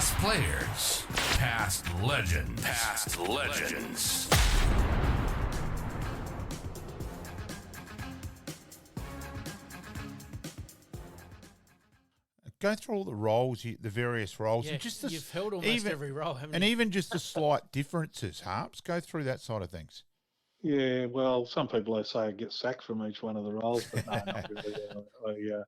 Past players, past legends, past legends. Go through all the roles, the various roles, Yeah, and just you've held almost every role, haven't and you? even just the slight differences. Harps, go through that side of things. Yeah, well, some people they say I get sacked from each one of the roles, but no, not really.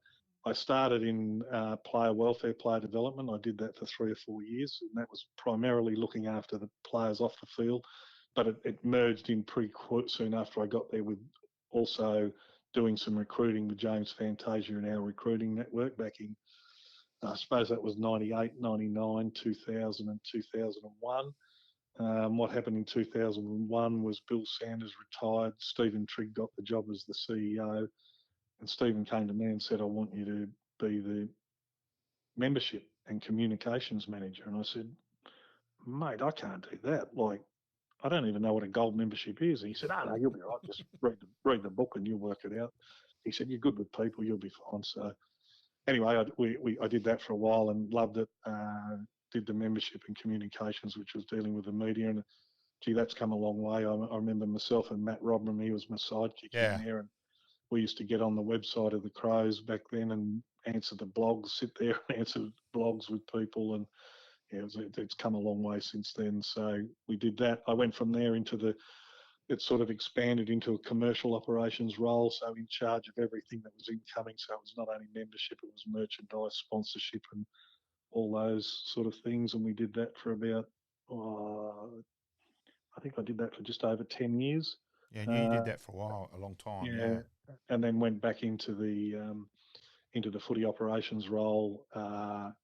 I started in player welfare, player development. I did that for 3 or 4 years, and that was primarily looking after the players off the field. But it merged in pretty soon after I got there with also doing some recruiting with James Fantasia in our recruiting network back in, I suppose that was 98, 99, 2000 and 2001. What happened in 2001 was Bill Sanders retired. Stephen Trigg got the job as the CEO. And Stephen came to me and said, I want you to be the membership and communications manager. And I said, mate, I can't do that. Like, I don't even know what a gold membership is. And he said, oh, no, you'll be all right. Just read the book and you'll work it out. He said, you're good with people. You'll be fine. So anyway, I did that for a while and loved it. Did the membership and communications, which was dealing with the media. And gee, that's come a long way. I remember myself and Matt Rodman, he was my sidekick in there. And we used to get on the website of the Crows back then and answer the blogs, sit there and answer blogs with people. And yeah, it's come a long way since then. So we did that. I went from there it sort of expanded into a commercial operations role. So in charge of everything that was incoming. So it was not only membership, it was merchandise, sponsorship and all those sort of things. And we did that for about, I think I did that for just over 10 years. Yeah, you did that for a while, a long time. Yeah. And then went back into the footy operations role. I'm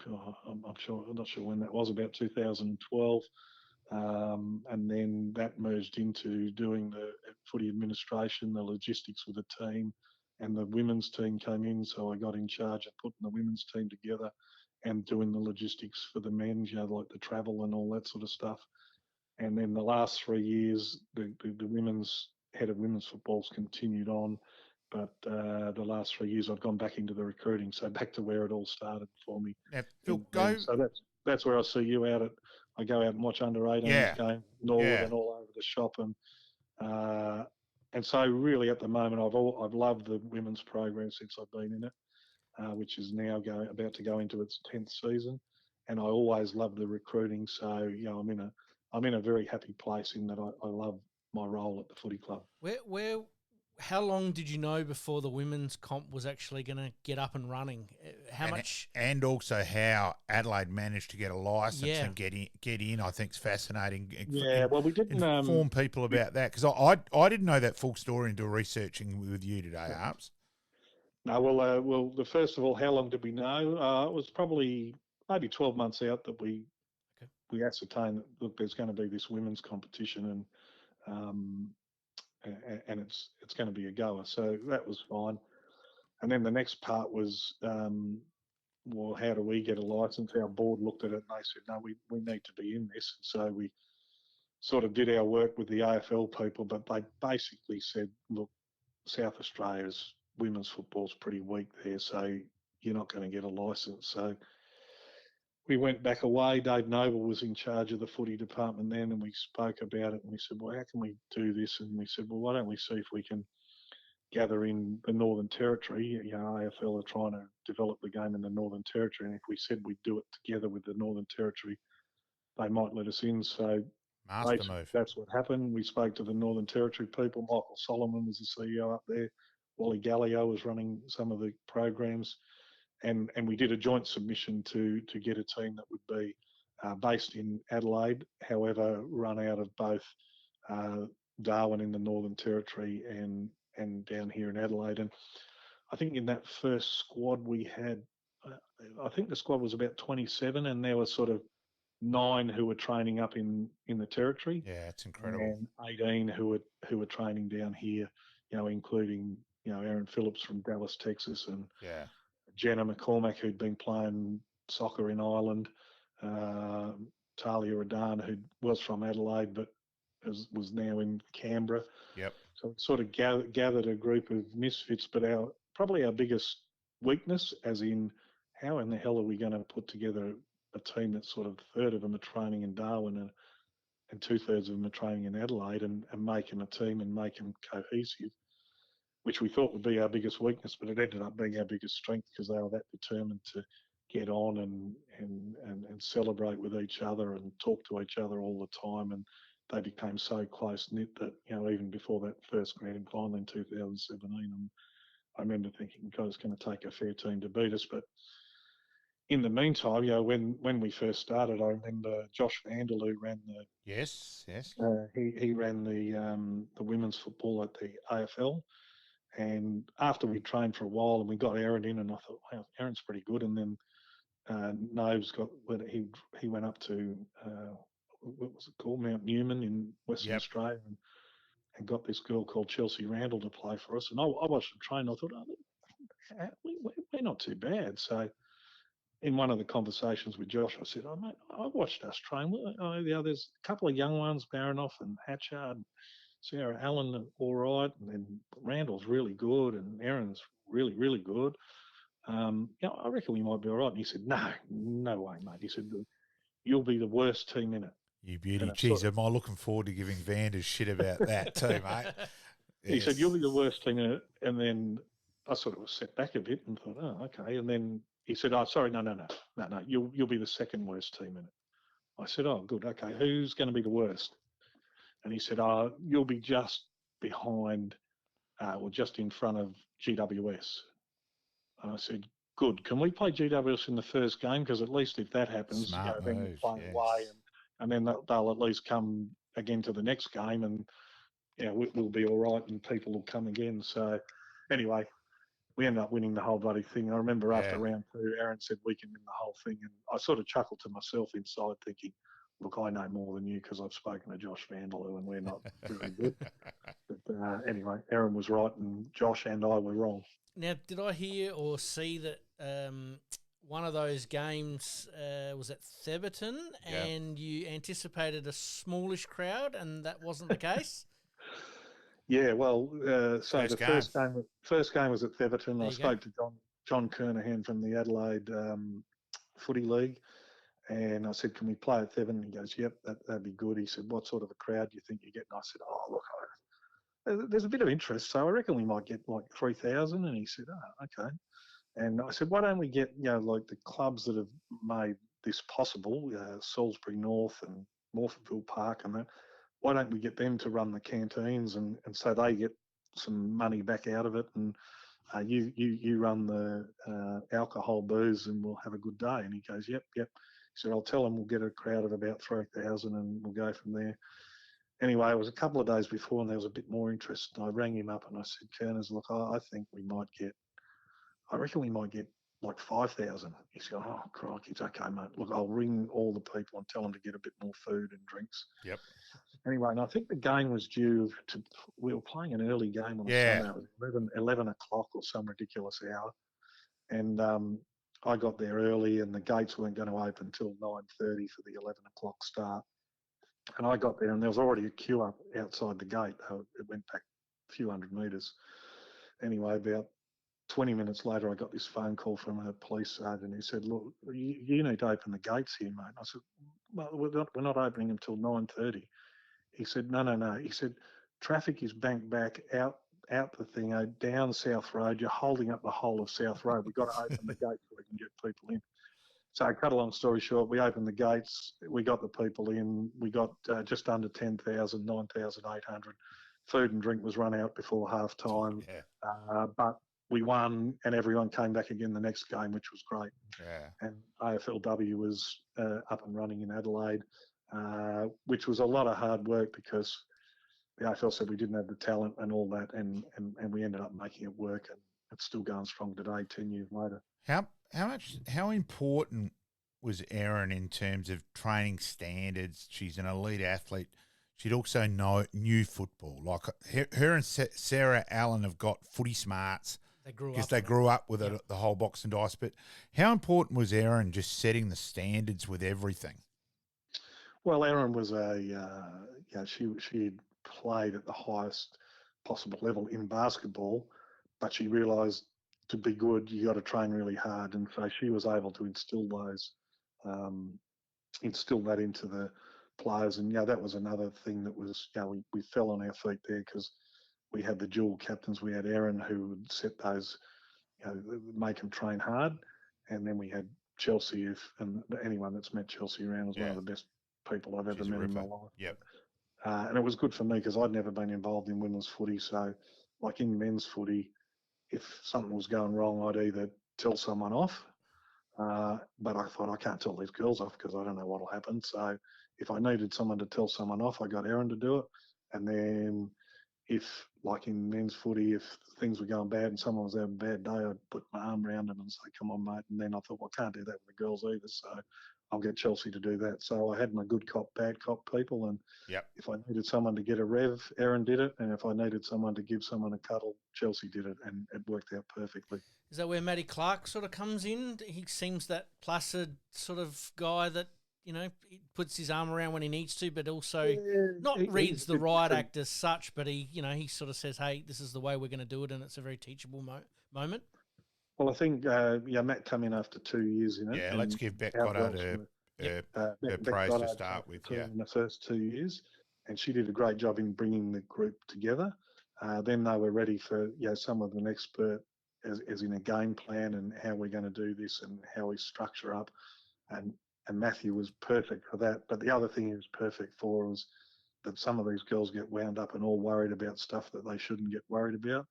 not sure when that was, about 2012. And then that merged into doing the footy administration, the logistics with the team, and the women's team came in. So I got in charge of putting the women's team together and doing the logistics for the men, like the travel and all that sort of stuff. And then the last 3 years, the women's head of women's football's continued on. But the last 3 years, I've gone back into the recruiting, so back to where it all started for me. Now, Phil, So that's where I see you out at. I go out and watch under 18s game, Norwood and all over the shop, and so really at the moment I've loved the women's program since I've been in it, which is now about to go into its 10th season, and I always love the recruiting. So I'm in a very happy place in that I love my role at the footy club. How long did you know before the women's comp was actually going to get up and running? And also how Adelaide managed to get a licence and get in, I think is fascinating. Yeah, well, we didn't inform people about that because I didn't know that full story until researching with you today, Harps. No, well, first of all, how long did we know? It was probably maybe 12 months out that we ascertained that, look, there's going to be this women's competition and it's going to be a goer. So that was fine. And then the next part was, well, how do we get a licence? Our board looked at it and they said, no, we need to be in this. So we sort of did our work with the AFL people, but they basically said, look, South Australia's women's football's pretty weak there, so you're not going to get a licence. So we went back away. Dave Noble was in charge of the footy department then, and we spoke about it. And we said, well, how can we do this? And we said, well, why don't we see if we can gather in the Northern Territory? AFL are trying to develop the game in the Northern Territory. And if we said we'd do it together with the Northern Territory, they might let us in. So that's what happened. We spoke to the Northern Territory people. Michael Solomon was the CEO up there. Wally Gallio was running some of the programs. And we did a joint submission to get a team that would be based in Adelaide, however, run out of both Darwin in the Northern Territory and down here in Adelaide. And I think in that first squad we had, I think the squad was about 27, and there were sort of 9 who were training up in the Territory. Yeah, it's incredible. And 18 who were training down here, including Aaron Phillips from Dallas, Texas, and Jenna McCormack, who'd been playing soccer in Ireland, Talia Radan, who was from Adelaide but was now in Canberra. Yep. So it sort of gathered a group of misfits, but probably our biggest weakness, as in how in the hell are we going to put together a team that's sort of a third of them are training in Darwin and 2/3 of them are training in Adelaide and make them a team and make them cohesive, which we thought would be our biggest weakness, but it ended up being our biggest strength because they were that determined to get on and celebrate with each other and talk to each other all the time. And they became so close knit that, even before that first grand final in 2017, I remember thinking, God, it's going to take a fair team to beat us. But in the meantime, when we first started, I remember Josh Vandal, who ran Yes. he ran the women's football at the AFL. And after we trained for a while and we got Aaron in, and I thought, wow, Aaron's pretty good. And then Noves he went up to what was it called, Mount Newman in Western Australia, and got this girl called Chelsea Randall to play for us. And I watched them train. I thought, we're not too bad. So in one of the conversations with Josh, I said, oh mate, I watched us train. There's a couple of young ones, Baranoff and Hatcher, and Sarah Allen are all right, and then Randall's really good, and Aaron's really, really good. I reckon we might be all right. And he said, no way, mate. He said, you'll be the worst team in it. You beauty. Geez, am I looking forward to giving Vander shit about that too, mate? He said, you'll be the worst team in it. And then I sort of was set back a bit and thought, oh, okay. And then he said, oh, sorry, no. You'll be the second worst team in it. I said, oh, good. Okay. Who's going to be the worst? And he said, oh, you'll be just behind or just in front of GWS. And I said, good. Can we play GWS in the first game? Because at least if that happens, then we'll play away, and then they'll at least come again to the next game, and we'll be all right, and people will come again. So anyway, we ended up winning the whole bloody thing. I remember after round 2, Aaron said we can win the whole thing, and I sort of chuckled to myself inside, thinking, look, I know more than you because I've spoken to Josh Vandaloo, and we're not very good. But anyway, Aaron was right, and Josh and I were wrong. Now, did I hear or see that one of those games was at Theberton, and you anticipated a smallish crowd, and that wasn't the case? Yeah, well, so the first game was at Theberton. I spoke to John Kernahan from the Adelaide Footy League, and I said, can we play at Theberton? He goes, yep, that'd be good. He said, what sort of a crowd do you think you get? And I said, oh, look, there's a bit of interest, so I reckon we might get like 3,000. And he said, oh, okay. And I said, why don't we get, like the clubs that have made this possible, Salisbury North and Morphettville Park and that, why don't we get them to run the canteens and so they get some money back out of it, and you run the alcohol, booze, and we'll have a good day. And he goes, yep. He said, I'll tell them we'll get a crowd of about 3,000 and we'll go from there. Anyway, it was a couple of days before and there was a bit more interest. And I rang him up and I said, Kerners, look, I think I reckon we might get like 5,000. He said, oh, crikey, it's okay, mate. Look, I'll ring all the people and tell them to get a bit more food and drinks. Yep. Anyway, and I think the game was we were playing an early game on a Sunday. It was 11 o'clock or some ridiculous hour. And I got there early and the gates weren't going to open until 9:30 for the 11 o'clock start. And I got there and there was already a queue up outside the gate. It went back a few hundred metres. Anyway, about 20 minutes later, I got this phone call from a police sergeant who said, look, you need to open the gates here, mate. And I said, well, we're not opening until 9:30. He said, no. He said, traffic is banked back out the thing, down South Road. You're holding up the whole of South Road. We've got to open the gates so we can get people in. So cut a long story short, we opened the gates, we got the people in, we got just under 10,000, 9,800. Food and drink was run out before half time, but we won and everyone came back again the next game, which was great. Yeah. And AFLW was up and running in Adelaide, which was a lot of hard work because the AFL said we didn't have the talent and all that, and we ended up making it work, and it's still going strong today, 10 years later. How important was Erin in terms of training standards? She's an elite athlete. She'd also knew football. Like her and Sarah Allen have got footy smarts because they grew up with it, the whole box and dice. But how important was Erin just setting the standards with everything? Well, Erin was she had played at the highest possible level in basketball, but she realised to be good, you got to train really hard, and so she was able to instill that into the players. And that was another thing that was, we fell on our feet there because we had the dual captains. We had Erin, who would set those, make them train hard, and then we had Chelsea. And anyone that's met Chelsea around is one of the best people I've ever met in my life. Yep. And it was good for me because I'd never been involved in women's footy. So, like in men's footy, if something was going wrong, I'd either tell someone off, but I thought I can't tell these girls off because I don't know what'll happen. So if I needed someone to tell someone off, I got Erin to do it. And then if, like in men's footy, if things were going bad and someone was having a bad day, I'd put my arm around them and say, "Come on, mate." And then I thought, well, I can't do that with the girls either. So I'll get Chelsea to do that. So I had my good cop, bad cop people. And if I needed someone to get a rev, Erin did it. And if I needed someone to give someone a cuddle, Chelsea did it. And it worked out perfectly. Is that where Matty Clark sort of comes in? He seems that placid sort of guy that, he puts his arm around when he needs to, but also reads the riot act as such, but he sort of says, "Hey, this is the way we're going to do it," and it's a very teachable moment. Well, I think, Matt come in after 2 years in it. Yeah, let's give Beck Goddard her praise to start with. In the first 2 years, and she did a great job in bringing the group together. Then they were ready for someone with an expert as in a game plan and how we're going to do this and how we structure up. And Matthew was perfect for that. But the other thing he was perfect for was that some of these girls get wound up and all worried about stuff that they shouldn't get worried about.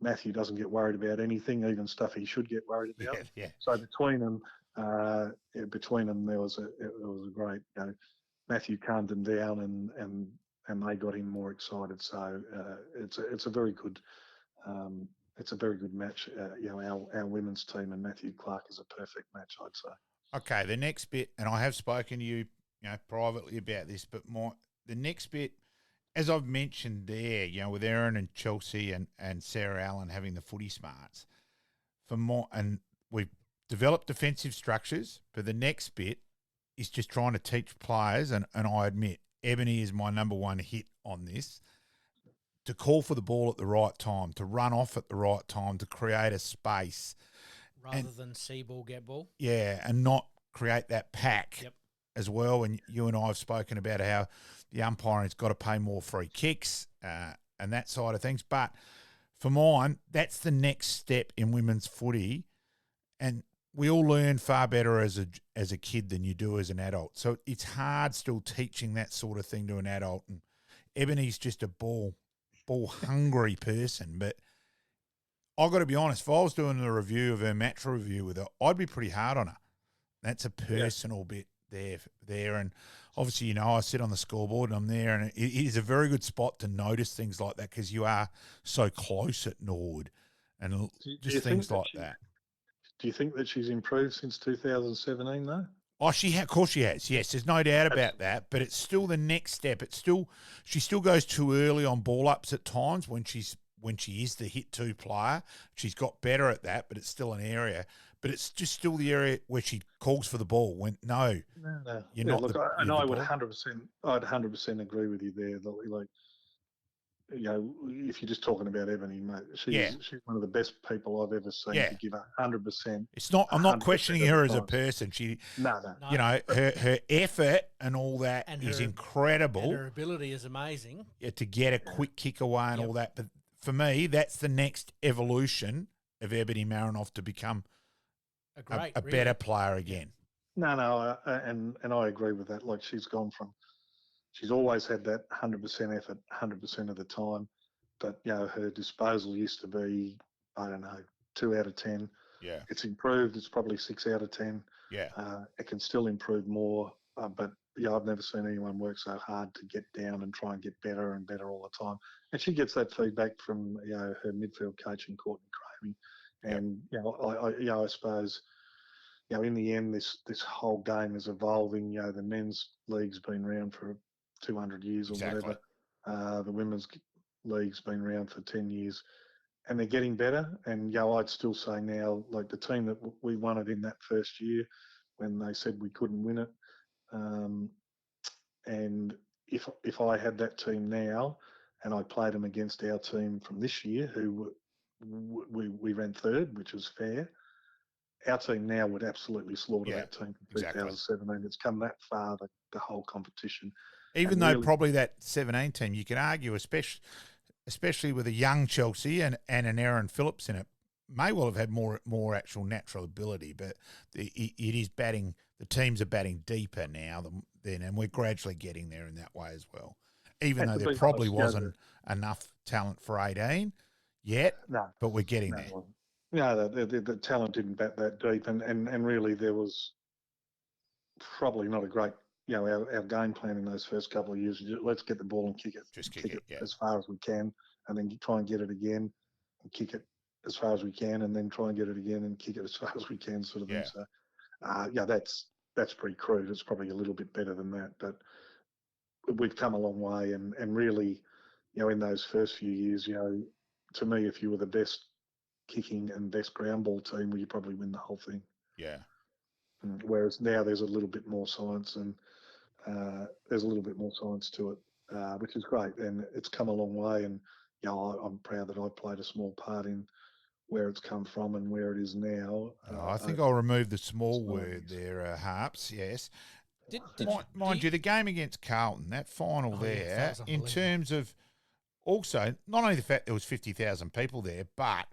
Matthew doesn't get worried about anything, even stuff he should get worried about. So between them, there was a great. Matthew calmed them down, and they got him more excited. So it's a very good. It's a very good match. Our women's team and Matthew Clark is a perfect match, I'd say. Okay, the next bit, and I have spoken to you, privately about this, but the next bit, as I've mentioned there, with Erin and Chelsea and Sarah Allen having the footy smarts, and we've developed defensive structures, but the next bit is just trying to teach players, and I admit, Ebony is my number one hit on this, to call for the ball at the right time, to run off at the right time, to create a space. Rather than see ball, get ball. Yeah, and not create that pack as well. And you and I have spoken about how the umpiring's got to pay more free kicks and that side of things. But for mine, that's the next step in women's footy. And we all learn far better as a kid than you do as an adult. So it's hard still teaching that sort of thing to an adult. And Ebony's just a ball-hungry person, but I've got to be honest, if I was doing a review of her match review with her, I'd be pretty hard on her. That's a personal bit there. And obviously, I sit on the scoreboard and I'm there, and it is a very good spot to notice things like that because you are so close at Nord and just things like that. Do you think that she's improved since 2017, though? Oh, of course she has. Yes, there's no doubt about that. But it's still the next step. She still goes too early on ball ups at times when she is the hit two player. She's got better at that, but it's still an area. But it's just still the area where she calls for the ball. When you're not. Look, I would 100%. I'd 100% agree with you there. Like, if you're just talking about Ebony, mate, she's one of the best people I've ever seen to give 100%. It's not. I'm not questioning her as a person. She, her effort and all that is incredible. And her ability is amazing. Yeah, to get a quick kick away and all that. But for me, that's the next evolution of Ebony Marinoff to become a better player again. No, and I agree with that. Like, she's always had that 100% effort, 100% of the time. But, her disposal used to be, I don't know, 2 out of 10. Yeah. It's improved. It's probably 6 out of 10. Yeah. It can still improve more. But, I've never seen anyone work so hard to get down and try and get better and better all the time. And she gets that feedback from, her midfield coach in Courtney Cravey. And, I suppose, in the end, this whole game is evolving. The men's league's been around for 200 years or whatever. The women's league's been around for 10 years, and they're getting better. And I'd still say now, like the team that we won it in that first year, when they said we couldn't win it, and if I had that team now, and I played them against our team from this year, who we ran third, which was fair. Our team now would absolutely slaughter Yeah, that team from exactly. 2017. It's come that far, the whole competition. Even And though really, probably that 17 team, you can argue, especially with a young Chelsea and an Aaron Phillips in it, may well have had more actual natural ability, but it is batting. The teams are batting deeper now than, and we're gradually getting there in that way as well. Even though to there be probably honest, wasn't enough talent for 18 yet, no, but we're getting no, there. no, the talent didn't bat that deep, and really there was probably not a great, our game plan in those first couple of years. Let's get the ball and kick it, Just kick it, yeah. as far as we can, and then try and get it again, and kick it as far as we can, and then try and get it again and kick it as far as we can, sort of thing. So, that's pretty crude. It's probably a little bit better than that, but we've come a long way, and really, in those first few years, to me, if you were the best kicking and best ground ball team, well, you probably win the whole thing. Yeah. Whereas now there's a little bit more science, and there's a little bit more science to it, which is great, and it's come a long way. And I'm proud that I played a small part in where it's come from and where it is now. I think I'll remove the small word there, Harps. Yes. Mind you, the game against Carlton, that final there, in terms of also not only the fact there was 50,000 people there, but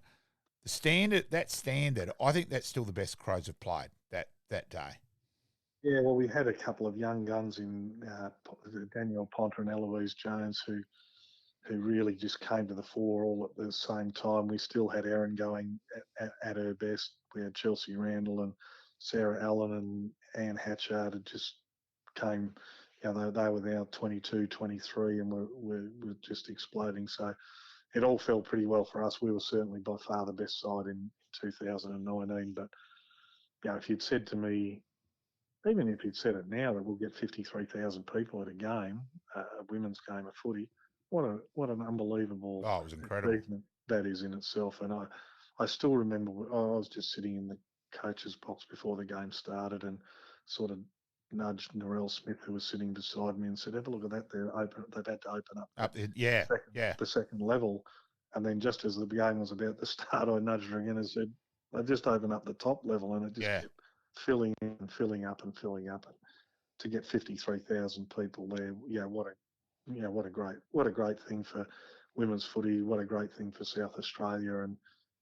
the standard. I think that's still the best Crows have played that day. Yeah, well, we had a couple of young guns in Danielle Ponter and Eloise Jones who really just came to the fore all at the same time. We still had Erin going at her best. We had Chelsea Randall and Sarah Allen and Anne Hatchard had just came, they were now 22, 23 and were just exploding. So it all fell pretty well for us. We were certainly by far the best side in 2019. But, if you'd said to me, even if you'd said it now that we'll get 53,000 people at a game, a women's game of footy, what an unbelievable it was incredible. achievement that is in itself. And I still remember I was just sitting in the coach's box before the game started and sort of nudged Narelle Smith, who was sitting beside me, and said, "Have a look at that. They've had to open up the second level." And then just as the game was about to start, I nudged her again and said, "They just opened up the top level," and it just kept filling in and filling up and filling up. And to get 53,000 people there, what a great thing for women's footy. What a great thing for South Australia. And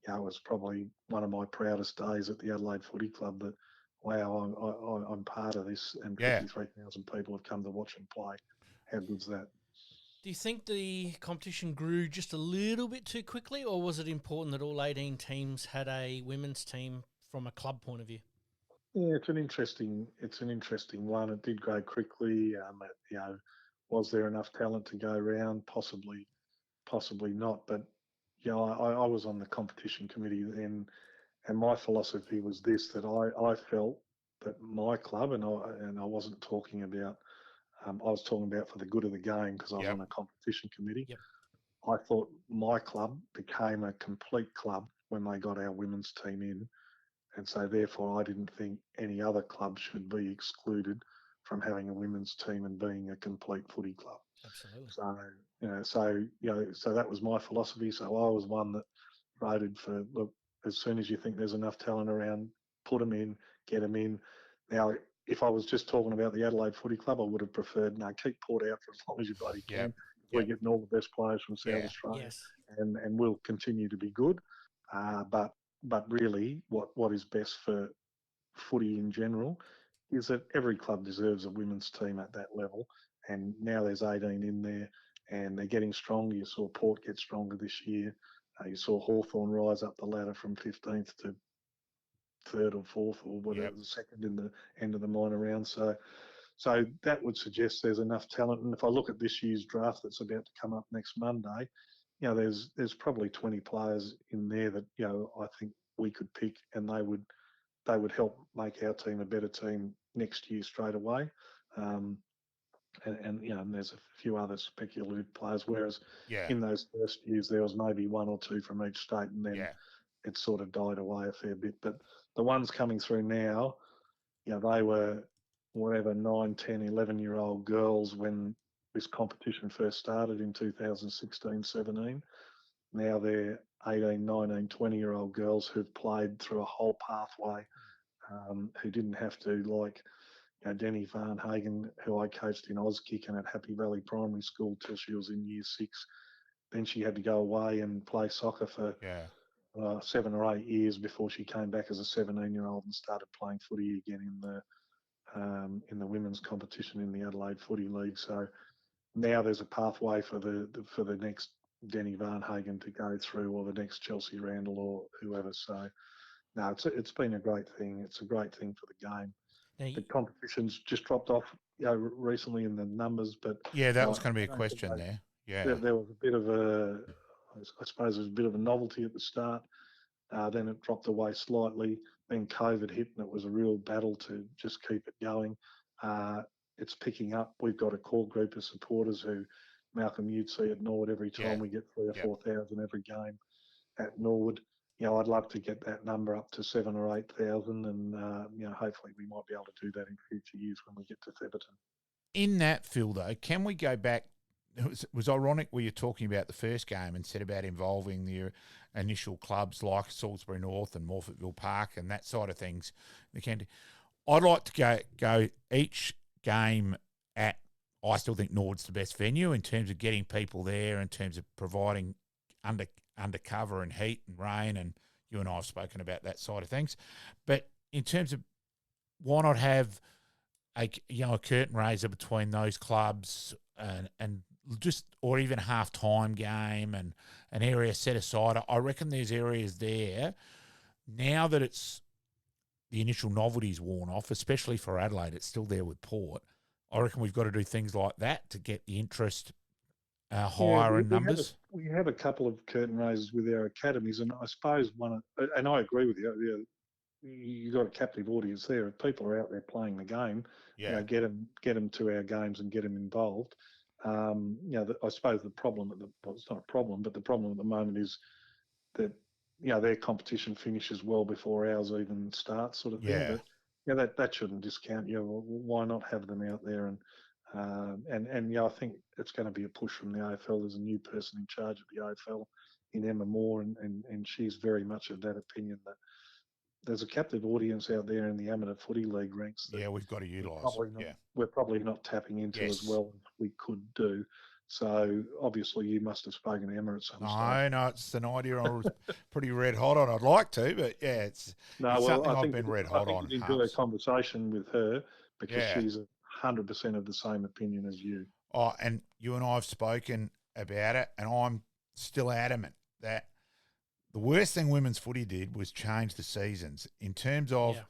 it was probably one of my proudest days at the Adelaide Footy Club. That I'm part of this, and 53,000 people have come to watch and play. How good's that? Do you think the competition grew just a little bit too quickly, or was it important that all 18 teams had a women's team from a club point of view? Yeah, it's an interesting one. It did grow quickly. Was there enough talent to go around? Possibly not. But I was on the competition committee then, and my philosophy was this: that I felt that my club, and I wasn't talking about, I was talking about for the good of the game because I was on a competition committee. Yep. I thought my club became a complete club when they got our women's team in. And so, therefore, I didn't think any other club should be excluded from having a women's team and being a complete footy club. Absolutely. So that was my philosophy. So I was one that voted for, look, as soon as you think there's enough talent around, put them in, get them in. Now, if I was just talking about the Adelaide Footy Club, I would have preferred, no, keep Port out for as long as you bloody can. We're getting all the best players from South Australia, and we'll continue to be good. But really, what is best for footy in general is that every club deserves a women's team at that level. And now there's 18 in there, and they're getting stronger. You saw Port get stronger this year. You saw Hawthorn rise up the ladder from 15th to third or fourth or whatever, the second in the end of the minor round. So that would suggest there's enough talent. And if I look at this year's draft that's about to come up next Monday, there's probably 20 players in there that I think we could pick, and they would help make our team a better team next year straight away. And there's a few other speculative players. Whereas in those first years there was maybe one or two from each state, and then it sort of died away a fair bit. But the ones coming through now, they were whatever 9, 10, 11-year-old girls when this competition first started in 2016, 17. Now they're 18, 19, 20-year-old girls who've played through a whole pathway, who didn't have to, like, Denny Van Hagen, who I coached in Auskick and at Happy Valley Primary School till she was in year 6. Then she had to go away and play soccer for 7 or 8 years before she came back as a 17-year-old and started playing footy again in the women's competition in the Adelaide Footy League. So now there's a pathway for the next Denny Van Hagen to go through, or the next Chelsea Randall or whoever. So no, it's been a great thing. It's a great thing for the game. The competition's just dropped off, recently in the numbers, but that was going to be a question there. Yeah, there was a bit of I suppose there was a bit of a novelty at the start. Then it dropped away slightly. Then COVID hit, and it was a real battle to just keep it going. It's picking up. We've got a core group of supporters who, Malcolm, you'd see at Norwood every time we get 3,000 or 4,000 every game at Norwood. I'd love to get that number up to 7,000 or 8,000, and hopefully we might be able to do that in future years when we get to Theberton. In that, Phil, though, can we go back? It was ironic where you're talking about the first game and said about involving the initial clubs like Salisbury North and Morfettville Park and that side of things. I'd like to go each game at. I still think Norwood's the best venue in terms of getting people there, in terms of providing undercover and heat and rain, and you and I have spoken about that side of things. But in terms of why not have a curtain raiser between those clubs and just, or even a half-time game and an area set aside. I reckon there's areas there now that it's the initial novelty's worn off, especially for Adelaide. It's still there with Port. I reckon we've got to do things like that to get the interest higher in numbers. We have a couple of curtain raisers with our academies, and I suppose and I agree with you. You've got a captive audience there. If people are out there playing the game, get them to our games and get them involved. I suppose the problem it's not a problem, but the problem at the moment is that their competition finishes well before ours even starts, sort of thing. But that shouldn't discount. Why not have them out there? And I think it's going to be a push from the AFL. There's a new person in charge of the AFL in Emma Moore, and she's very much of that opinion that there's a captive audience out there in the amateur footy league ranks. That we've got to utilise. We're probably not tapping into as well as we could do. So obviously you must have spoken to Emma at some stage. No, it's an idea I was pretty red hot on. I'd like to, but it's something I've been red hot on. I think you'd enjoy a conversation with her because she's 100% of the same opinion as you. Oh, and you and I have spoken about it, and I'm still adamant that the worst thing women's footy did was change the seasons in terms of,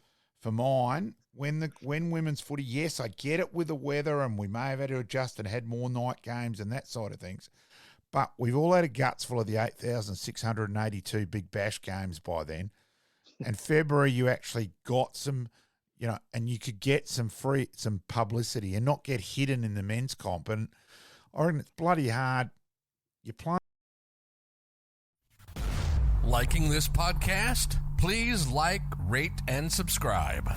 for mine, when women's footy, yes, I get it with the weather and we may have had to adjust and had more night games and that side of things, but we've all had a guts full of the 8,682 Big Bash games by then. And February, you actually got some, and you could get some publicity and not get hidden in the men's comp. And I reckon it's bloody hard. You're playing. Liking this podcast? Please like, rate, and subscribe.